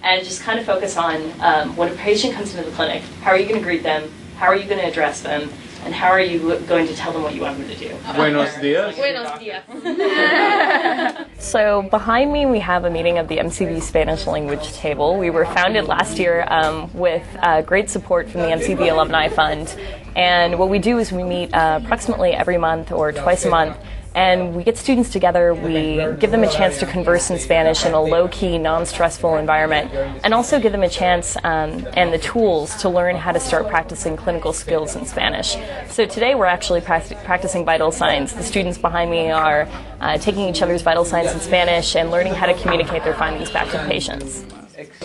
and just kind of focus on when a patient comes into the clinic, how are you going to greet them, how are you going to address them, and how are you going to tell them what you want them to do? Buenos dias. Buenos dias. So behind me we have a meeting of the MCV Spanish language table. We were founded last year with great support from the MCV Alumni Fund. And what we do is we meet approximately every month or twice a month. And we get students together, we give them a chance to converse in Spanish in a low-key, non-stressful environment, and also give them a chance and the tools to learn how to start practicing clinical skills in Spanish. So today we're actually practicing vital signs. The students behind me are taking each other's vital signs in Spanish and learning how to communicate their findings back to the patients.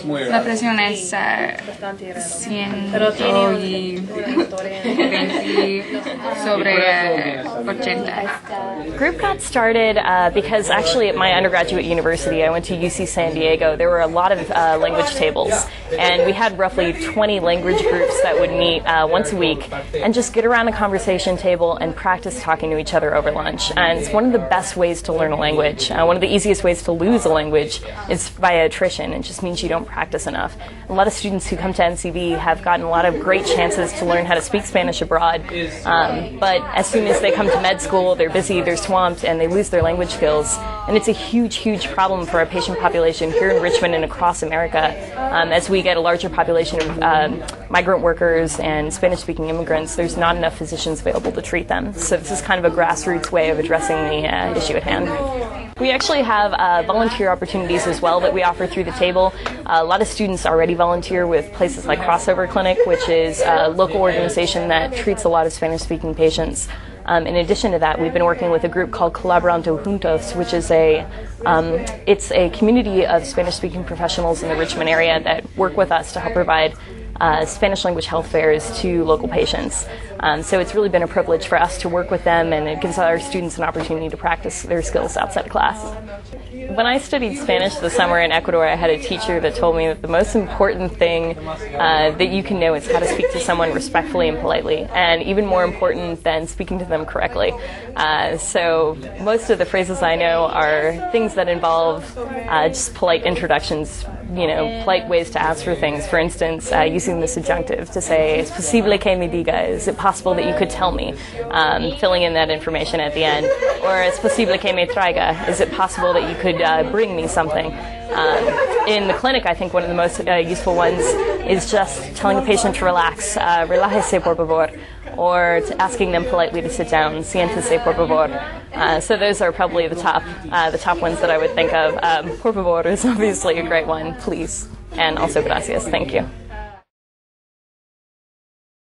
La presión es 120/80. Group got started because actually at my undergraduate university, I went to UC San Diego, there were a lot of language tables, and we had roughly 20 language groups that would meet once a week and just get around a conversation table and practice talking to each other over lunch. And it's one of the best ways to learn a language. One of the easiest ways to lose a language is via attrition. It just means you don't practice enough. A lot of students who come to MCV have gotten a lot of great chances to learn how to speak Spanish abroad, but as soon as they come to med school, they're busy, they're swamped, and they lose their language skills. And it's a huge, huge problem for our patient population here in Richmond and across America as we get a larger population of migrant workers and Spanish-speaking immigrants. There's not enough physicians available to treat them. So this is kind of a grassroots way of addressing the issue at hand. We actually have volunteer opportunities as well that we offer through the table. A lot of students already volunteer with places like Crossover Clinic, which is a local organization that treats a lot of Spanish-speaking patients. In addition to that, we've been working with a group called Colaborando Juntos, which is it's a community of Spanish-speaking professionals in the Richmond area that work with us to help provide Spanish language health fairs to local patients. So it's really been a privilege for us to work with them, and it gives our students an opportunity to practice their skills outside of class. When I studied Spanish this summer in Ecuador, I had a teacher that told me that the most important thing that you can know is how to speak to someone respectfully and politely, and even more important than speaking to them correctly. So most of the phrases I know are things that involve just polite introductions, polite ways to ask for things. For instance, using the subjunctive to say, "Es posible que me diga," is it possible that you could tell me? Filling in that information at the end. Or, "Es posible que me traiga," is it possible that you could bring me something? In the clinic, I think one of the most useful ones is just telling a patient to relax, relájese por favor, or asking them politely to sit down, siéntese por favor. So those are probably the top ones that I would think of. Por favor is obviously a great one, please, and also gracias, thank you.